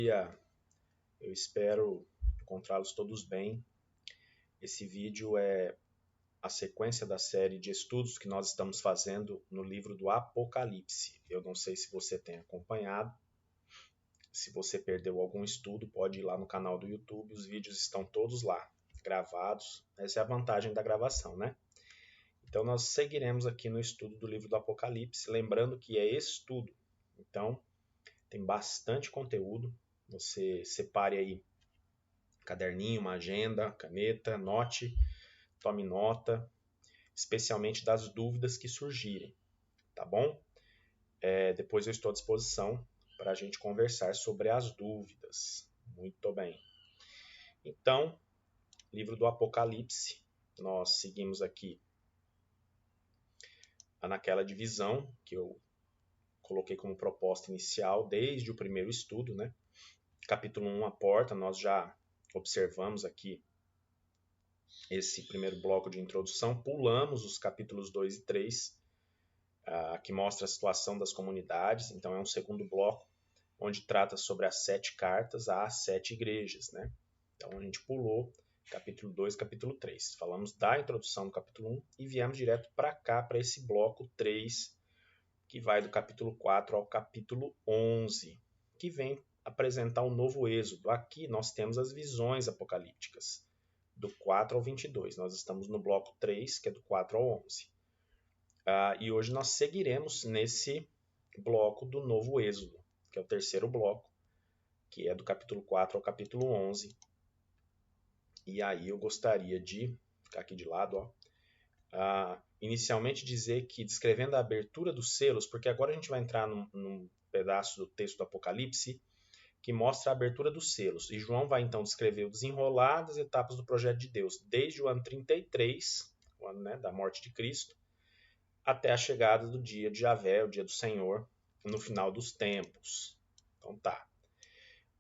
Eu espero encontrá-los todos bem. Esse vídeo é a sequência da série de estudos que nós estamos fazendo no livro do Apocalipse. Eu não sei se você tem acompanhado. Se você perdeu algum estudo, pode ir lá no canal do YouTube. Os vídeos estão todos lá, gravados. Essa é a vantagem da gravação, né? Então nós seguiremos aqui no estudo do livro do Apocalipse, lembrando que é estudo. Então tem bastante conteúdo. Você separe aí caderninho, uma agenda, caneta, note, tome nota, especialmente das dúvidas que surgirem, tá bom? Depois eu estou à disposição para a gente conversar sobre as dúvidas. Muito bem. Então, livro do Apocalipse, nós seguimos aqui naquela divisão que eu coloquei como proposta inicial desde o primeiro estudo, né? Capítulo 1, a porta, nós já observamos aqui esse primeiro bloco de introdução, pulamos os capítulos 2 e 3, que mostra a situação das comunidades, então é um segundo bloco, onde trata sobre as 7 cartas às 7 igrejas, né? Então a gente pulou capítulo 2 capítulo 3. Falamos da introdução do capítulo 1 e viemos direto para cá, para esse bloco 3, que vai do capítulo 4 ao capítulo 11, que vem apresentar um novo êxodo. Aqui nós temos as visões apocalípticas, do 4 ao 22. Nós estamos no bloco 3, que é do 4 ao 11. E hoje nós seguiremos nesse bloco do novo êxodo, que é o terceiro bloco, que é do capítulo 4 ao capítulo 11. E aí eu gostaria de ficar aqui de lado, inicialmente dizer que, descrevendo a abertura dos selos, porque agora a gente vai entrar num pedaço do texto do Apocalipse que mostra a abertura dos selos. E João vai então descrever o desenrolar das etapas do projeto de Deus, desde o ano 33, o ano, né, da morte de Cristo, até a chegada do dia de Javé, o dia do Senhor, no final dos tempos. Então tá.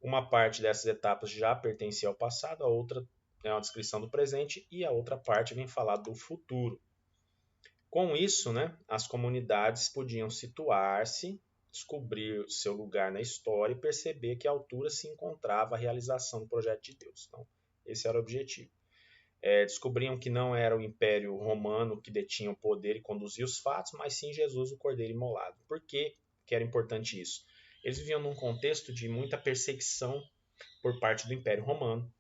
Uma parte dessas etapas já pertencia ao passado, a outra é uma descrição do presente e a outra parte vem falar do futuro. Com isso, né, as comunidades podiam situar-se, descobrir seu lugar na história e perceber que à altura se encontrava a realização do projeto de Deus. Então, esse era o objetivo. Descobriam que não era o Império Romano que detinha o poder e conduzia os fatos, mas sim Jesus, o Cordeiro Imolado. Por que era importante isso? Eles viviam num contexto de muita perseguição por parte do Império Romano.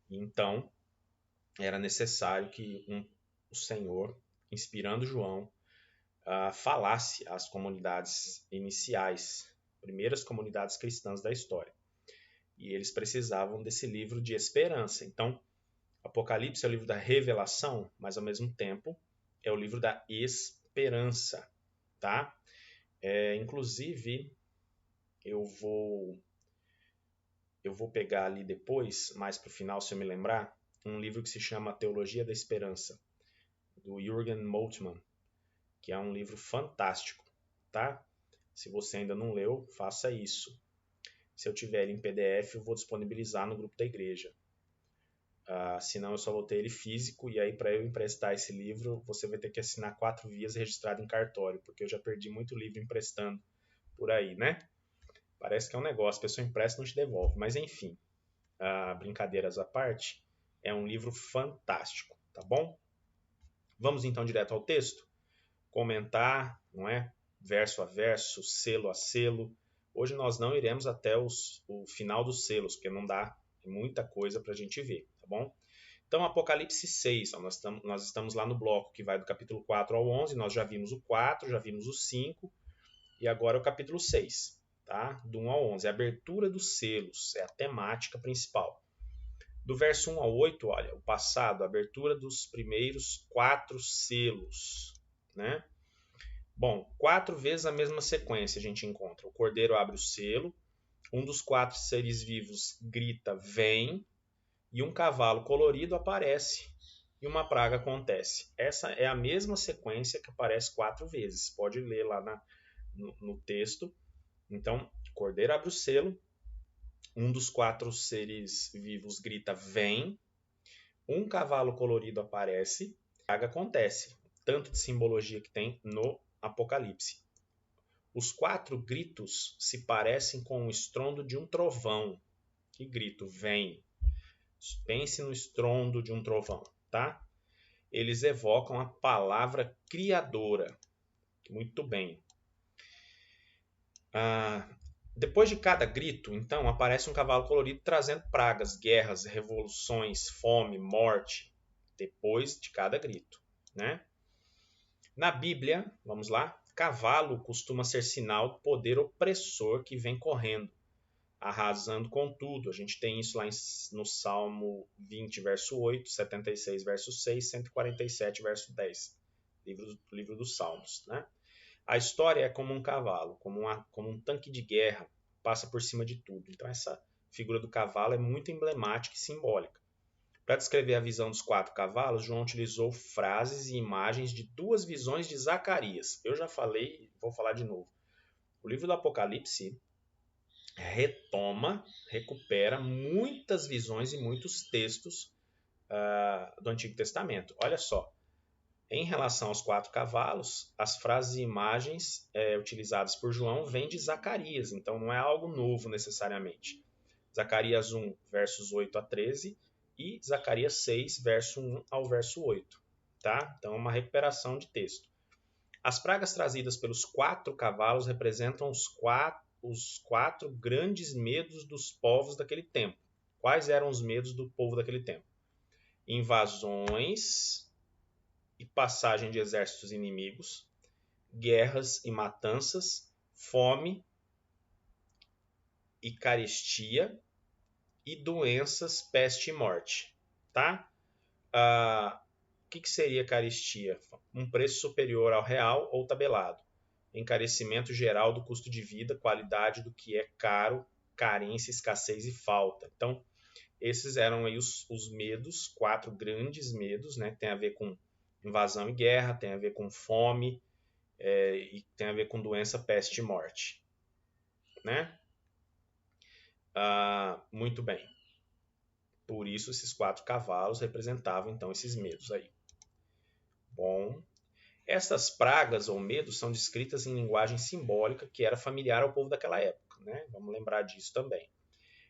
Então, era necessário que o Senhor, inspirando João, falasse às comunidades iniciais, primeiras comunidades cristãs da história. E eles precisavam desse livro de esperança. Então, Apocalipse é o livro da revelação, mas ao mesmo tempo é o livro da esperança, tá? Inclusive, eu vou pegar ali depois, mais para o final, se eu me lembrar, um livro que se chama Teologia da Esperança, do Jürgen Moltmann, que é um livro fantástico, tá? Se você ainda não leu, faça isso. Se eu tiver ele em PDF, eu vou disponibilizar no grupo da igreja. Senão eu só vou ter ele físico, e aí para eu emprestar esse livro, você vai ter que assinar 4 vias registrado em cartório, porque eu já perdi muito livro emprestando por aí, né? Parece que é um negócio, a pessoa empresta e não te devolve. Mas enfim, brincadeiras à parte, é um livro fantástico, tá bom? Vamos então direto ao texto? Comentar, não é? Verso a verso, selo a selo. Hoje nós não iremos até o final dos selos, porque não dá muita coisa para a gente ver, tá bom? Então, Apocalipse 6, nós estamos lá no bloco que vai do capítulo 4 ao 11, nós já vimos o 4, já vimos o 5, e agora é o capítulo 6, tá? Do 1 ao 11, a abertura dos selos, é a temática principal. Do verso 1 ao 8, olha, o passado, a abertura dos primeiros 4 selos, né? Bom, 4 vezes a mesma sequência a gente encontra. O cordeiro abre o selo, um dos 4 seres vivos grita, vem, e um cavalo colorido aparece, e uma praga acontece. Essa é a mesma sequência que aparece 4 vezes. Pode ler lá no texto. Então, o cordeiro abre o selo, um dos 4 seres vivos grita, vem, um cavalo colorido aparece, a praga acontece. Tanto de simbologia que tem no Apocalipse. Os 4 gritos se parecem com o estrondo de um trovão. Que grito? Vem. Pense no estrondo de um trovão, tá? Eles evocam a palavra criadora. Muito bem. Depois de cada grito, então, aparece um cavalo colorido trazendo pragas, guerras, revoluções, fome, morte. Depois de cada grito, né? Na Bíblia, vamos lá, cavalo costuma ser sinal do poder opressor que vem correndo, arrasando com tudo. A gente tem isso lá no Salmo 20, verso 8, 76, verso 6, 147, verso 10, livro dos Salmos, né? A história é como um cavalo, como um tanque de guerra, passa por cima de tudo. Então essa figura do cavalo é muito emblemática e simbólica. Para descrever a visão dos 4 cavalos, João utilizou frases e imagens de 2 visões de Zacarias. Eu já falei, vou falar de novo. O livro do Apocalipse recupera muitas visões e muitos textos do Antigo Testamento. Olha só, em relação aos 4 cavalos, as frases e imagens utilizadas por João vêm de Zacarias, então não é algo novo necessariamente. Zacarias 1, versos 8 a 13 e Zacarias 6, verso 1 ao verso 8. Tá? Então é uma recuperação de texto. As pragas trazidas pelos 4 cavalos representam os quatro grandes medos dos povos daquele tempo. Quais eram os medos do povo daquele tempo? Invasões e passagem de exércitos inimigos, guerras e matanças, fome e carestia e doenças, peste e morte. Tá? O que seria carestia? Um preço superior ao real ou tabelado. Encarecimento geral do custo de vida, qualidade do que é caro, carência, escassez e falta. Então, esses eram aí os medos, 4 grandes medos, né? Tem a ver com invasão e guerra, tem a ver com fome e tem a ver com doença, peste e morte. Né? Muito bem. Por isso, esses 4 cavalos representavam, então, esses medos aí. Bom, essas pragas ou medos são descritas em linguagem simbólica que era familiar ao povo daquela época, né? Vamos lembrar disso também.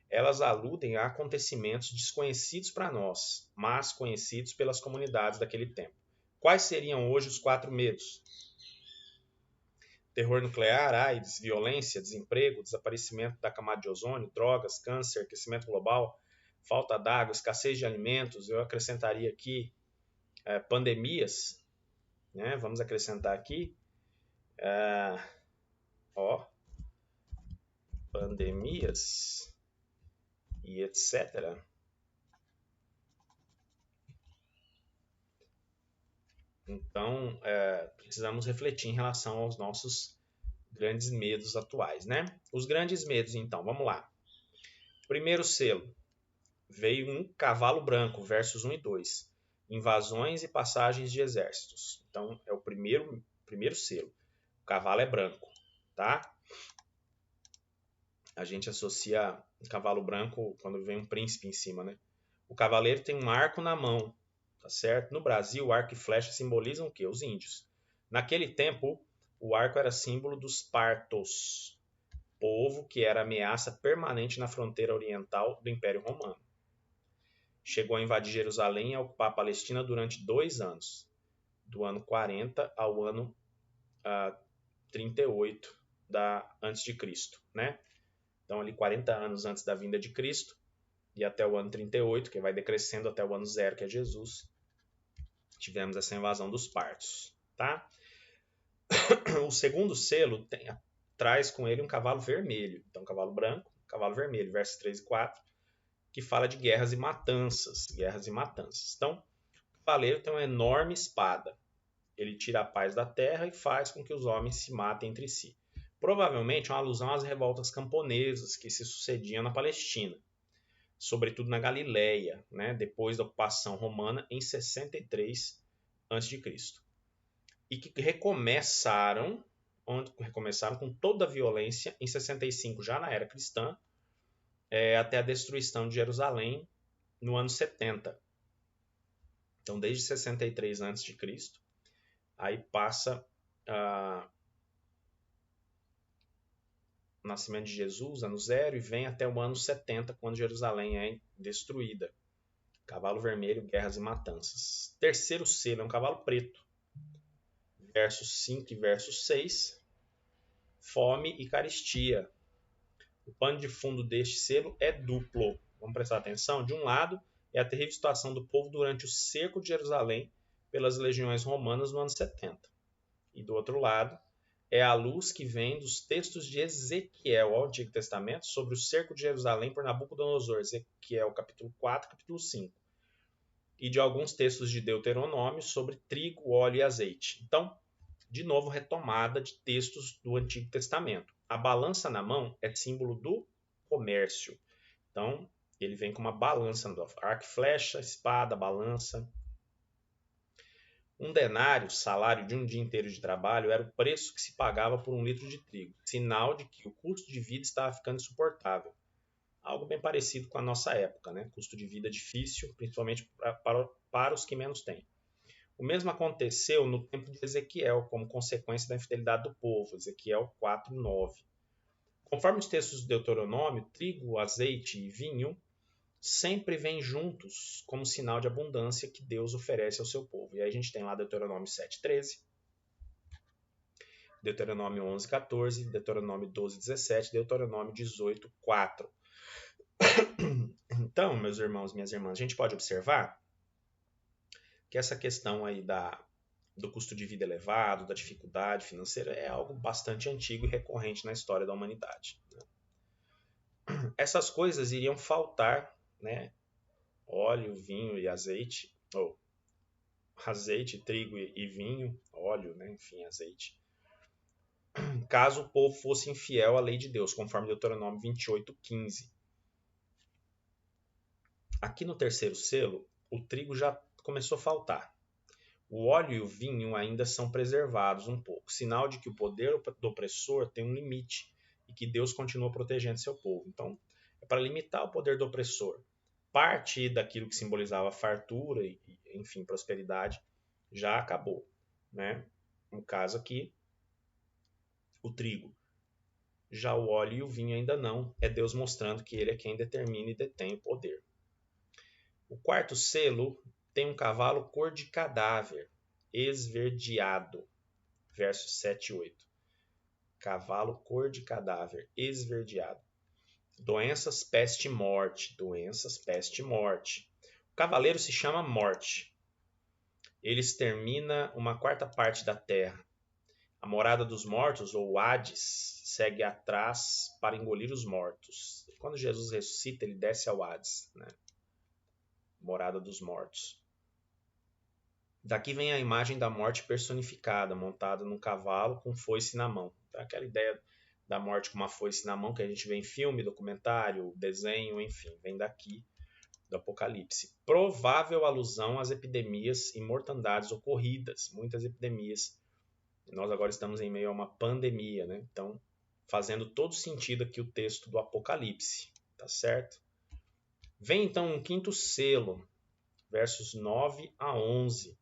Elas aludem a acontecimentos desconhecidos para nós, mas conhecidos pelas comunidades daquele tempo. Quais seriam hoje os 4 medos? Terror nuclear, AIDS, violência, desemprego, desaparecimento da camada de ozônio, drogas, câncer, aquecimento global, falta d'água, escassez de alimentos. Eu acrescentaria aqui pandemias, né? Vamos acrescentar aqui pandemias e etc. Então, precisamos refletir em relação aos nossos grandes medos atuais, né? Os grandes medos, então, vamos lá. Primeiro selo, veio um cavalo branco, versos 1 e 2. Invasões e passagens de exércitos. Então, é o primeiro selo. O cavalo é branco, tá? A gente associa um cavalo branco quando vem um príncipe em cima, né? O cavaleiro tem um arco na mão, tá certo? No Brasil, arco e flecha simbolizam o quê? Os índios. Naquele tempo, o arco era símbolo dos partos, povo que era ameaça permanente na fronteira oriental do Império Romano. Chegou a invadir Jerusalém e a ocupar a Palestina durante 2 anos, do ano 40 ao ano 38 antes de Cristo, né? Então, ali 40 anos antes da vinda de Cristo e até o ano 38, que vai decrescendo até o ano 0, que é Jesus, tivemos essa invasão dos partos, tá? O segundo selo traz com ele um cavalo vermelho. Então, cavalo branco, cavalo vermelho, versos 3 e 4, que fala de guerras e matanças. Guerras e matanças. Então, o cavaleiro tem uma enorme espada. Ele tira a paz da terra e faz com que os homens se matem entre si. Provavelmente uma alusão às revoltas camponesas que se sucediam na Palestina, sobretudo na Galileia, né, depois da ocupação romana em 63 a.C. E que recomeçaram com toda a violência em 65, já na era cristã, até a destruição de Jerusalém no ano 70. Então, desde 63 a.C., aí passa nascimento de Jesus, ano 0, e vem até o ano 70, quando Jerusalém é destruída. Cavalo vermelho, guerras e matanças. Terceiro selo é um cavalo preto. Versos 5 e versos 6. Fome e carestia. O pano de fundo deste selo é duplo. Vamos prestar atenção? De um lado, é a terrível situação do povo durante o cerco de Jerusalém pelas legiões romanas no ano 70. E do outro lado, é a luz que vem dos textos de Ezequiel ao Antigo Testamento sobre o cerco de Jerusalém por Nabucodonosor, Ezequiel capítulo 4, capítulo 5. E de alguns textos de Deuteronômio sobre trigo, óleo e azeite. Então, de novo, retomada de textos do Antigo Testamento. A balança na mão é símbolo do comércio. Então, ele vem com uma balança, arco e flecha, espada, balança. Um denário, salário de um dia inteiro de trabalho, era o preço que se pagava por 1 litro de trigo, sinal de que o custo de vida estava ficando insuportável. Algo bem parecido com a nossa época, né? Custo de vida difícil, principalmente para os que menos têm. O mesmo aconteceu no tempo de Ezequiel, como consequência da infidelidade do povo, Ezequiel 4:9. Conforme os textos de Deuteronômio, trigo, azeite e vinho sempre vêm juntos como sinal de abundância que Deus oferece ao seu povo. E aí a gente tem lá Deuteronômio 7:13, Deuteronômio 11:14, Deuteronômio 12:17, Deuteronômio 18:4. Então, meus irmãos, minhas irmãs, a gente pode observar que essa questão aí do custo de vida elevado, da dificuldade financeira, é algo bastante antigo e recorrente na história da humanidade. Essas coisas iriam faltar, né? Óleo, vinho e azeite, ou azeite, trigo e vinho, óleo, né? Enfim, azeite. Caso o povo fosse infiel à lei de Deus, conforme Deuteronômio 28:15. Aqui no terceiro selo, o trigo já começou a faltar. O óleo e o vinho ainda são preservados um pouco, sinal de que o poder do opressor tem um limite e que Deus continua protegendo seu povo. Então, é para limitar o poder do opressor. Parte daquilo que simbolizava fartura e, enfim, prosperidade já acabou, né? No caso aqui, o trigo. Já o óleo e o vinho ainda não. É Deus mostrando que ele é quem determina e detém o poder. O quarto selo tem um cavalo cor de cadáver, esverdeado. Versos 7 e 8. Cavalo cor de cadáver, esverdeado. Doenças, peste e morte. Doenças, peste e morte. O cavaleiro se chama Morte. Ele extermina uma quarta parte da terra. A morada dos mortos, ou Hades, segue atrás para engolir os mortos. E quando Jesus ressuscita, ele desce ao Hades, né? Morada dos mortos. Daqui vem a imagem da morte personificada, montada num cavalo com foice na mão. Então, aquela ideia da morte com uma foice na mão que a gente vê em filme, documentário, desenho, enfim, vem daqui do Apocalipse. Provável alusão às epidemias e mortandades ocorridas, muitas epidemias. Nós agora estamos em meio a uma pandemia, né? Então, fazendo todo sentido aqui o texto do Apocalipse, tá certo? Vem então um quinto selo, versos 9 a 11.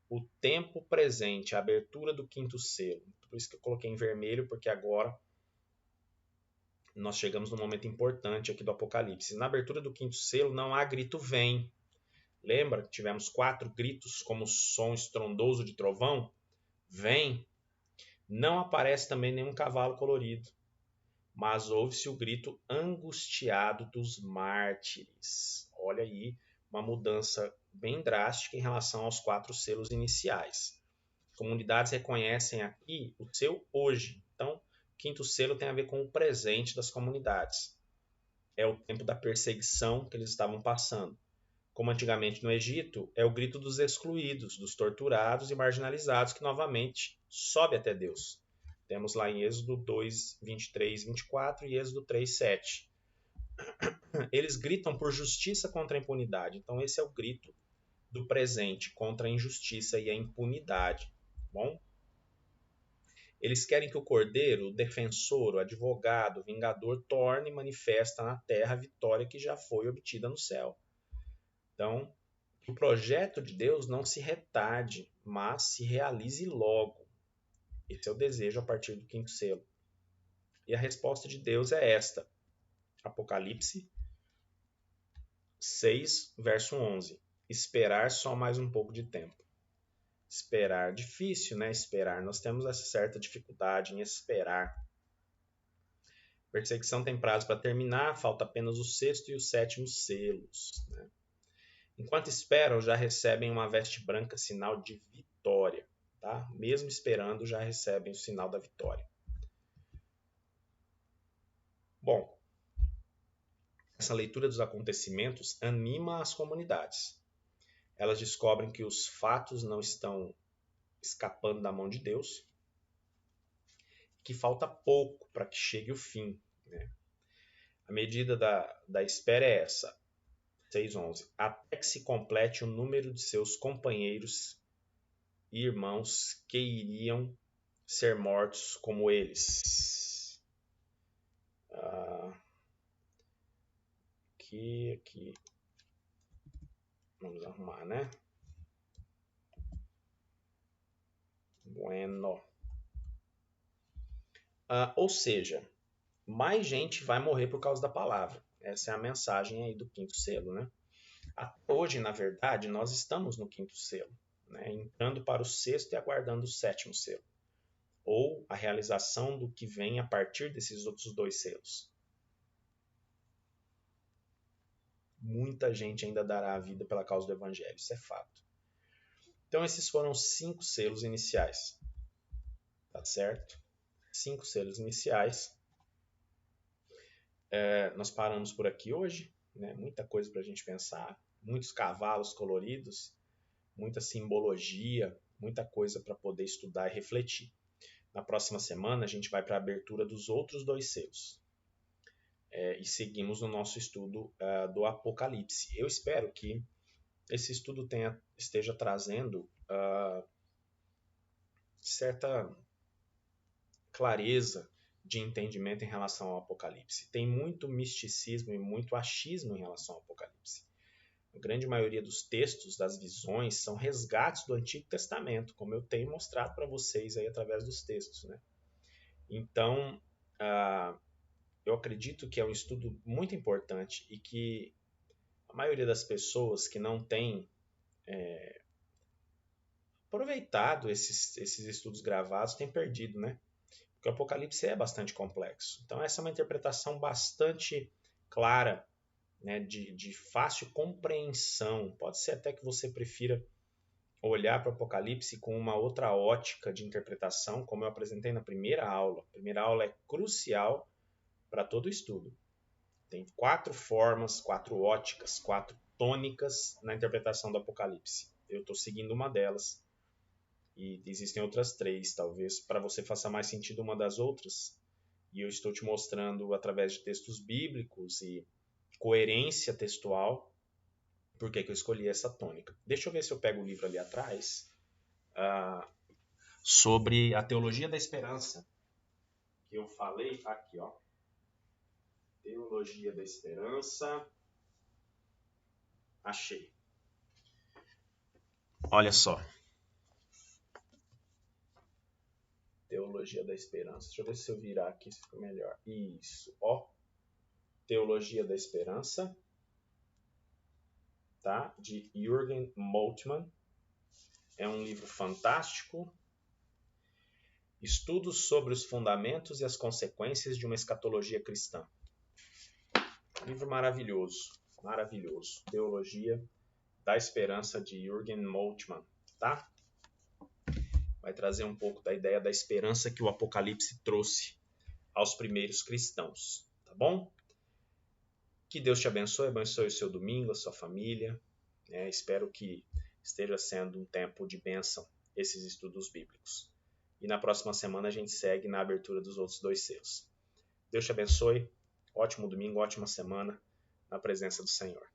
O tempo presente, a abertura do quinto selo. Por isso que eu coloquei em vermelho, porque agora nós chegamos num momento importante aqui do Apocalipse. Na abertura do quinto selo não há grito vem. Lembra que tivemos 4 gritos como som estrondoso de trovão? Vem. Não aparece também nenhum cavalo colorido, mas ouve-se o grito angustiado dos mártires. Olha aí, uma mudança bem drástica em relação aos 4 selos iniciais. As comunidades reconhecem aqui o seu hoje. Então, o quinto selo tem a ver com o presente das comunidades. É o tempo da perseguição que eles estavam passando. Como antigamente no Egito, é o grito dos excluídos, dos torturados e marginalizados que novamente sobe até Deus. Temos lá em Êxodo 2, 23, 24 e Êxodo 3, 7. Eles gritam por justiça contra a impunidade. Então esse é o grito do presente contra a injustiça e a impunidade. Bom? Eles querem que o cordeiro, o defensor, o advogado, o vingador, torne e manifesta na terra a vitória que já foi obtida no céu. Então, que o projeto de Deus não se retarde, mas se realize logo. Esse é o desejo a partir do quinto selo. E a resposta de Deus é esta. Apocalipse 6, verso 11. Esperar só mais um pouco de tempo. Esperar, difícil, né? Esperar. Nós temos essa certa dificuldade em esperar. Perseguição tem prazo para terminar, falta apenas o 6º e o 7º selos. Né? Enquanto esperam, já recebem uma veste branca, sinal de vitória. Tá? Mesmo esperando, já recebem o sinal da vitória. Bom, essa leitura dos acontecimentos anima as comunidades. Elas descobrem que os fatos não estão escapando da mão de Deus, que falta pouco para que chegue o fim. Né? A medida da espera é essa, 6:11, até que se complete o número de seus companheiros e irmãos que iriam ser mortos como eles. Aqui. Vamos arrumar, né? Bueno. Ou seja, mais gente vai morrer por causa da palavra. Essa é a mensagem aí do 5º selo, né? Até hoje, na verdade, nós estamos no 5º selo, né? Entrando para o 6º e aguardando o 7º selo. Ou a realização do que vem a partir desses outros 2 selos. Muita gente ainda dará a vida pela causa do evangelho, isso é fato. Então esses foram 5 selos iniciais. Tá certo? 5 selos iniciais. Nós paramos por aqui hoje, né? Muita coisa para a gente pensar, muitos cavalos coloridos, muita simbologia, muita coisa para poder estudar e refletir. Na próxima semana a gente vai para a abertura dos outros 2 selos. E seguimos no nosso estudo do Apocalipse. Eu espero que esse estudo esteja trazendo certa clareza de entendimento em relação ao Apocalipse. Tem muito misticismo e muito achismo em relação ao Apocalipse. A grande maioria dos textos, das visões, são resgates do Antigo Testamento, como eu tenho mostrado para vocês aí através dos textos. Né? Então, eu acredito que é um estudo muito importante e que a maioria das pessoas que não tem aproveitado esses estudos gravados tem perdido, né? Porque o Apocalipse é bastante complexo. Então essa é uma interpretação bastante clara, né, de fácil compreensão. Pode ser até que você prefira olhar para o Apocalipse com uma outra ótica de interpretação, como eu apresentei na primeira aula. A primeira aula é crucial para todo estudo. Tem 4 formas, 4 óticas, 4 tônicas na interpretação do Apocalipse. Eu estou seguindo uma delas. E existem outras 3, talvez para você faça mais sentido uma das outras. E eu estou te mostrando através de textos bíblicos e coerência textual por que eu escolhi essa tônica. Deixa eu ver se eu pego o livro ali atrás sobre a teologia da esperança. Que eu falei aqui, ó. Teologia da esperança. Achei. Olha só. Teologia da Esperança. Deixa eu ver se eu virar aqui se fica melhor. Isso, ó. Teologia da Esperança, tá? De Jürgen Moltmann. É um livro fantástico. Estudos sobre os fundamentos e as consequências de uma escatologia cristã. Livro maravilhoso, maravilhoso. Teologia da Esperança de Jürgen Moltmann, tá? Vai trazer um pouco da ideia da esperança que o Apocalipse trouxe aos primeiros cristãos, tá bom? Que Deus te abençoe o seu domingo, a sua família. Espero que esteja sendo um tempo de bênção esses estudos bíblicos. E na próxima semana a gente segue na abertura dos outros 2 selos. Deus te abençoe, ótimo domingo, ótima semana na presença do Senhor.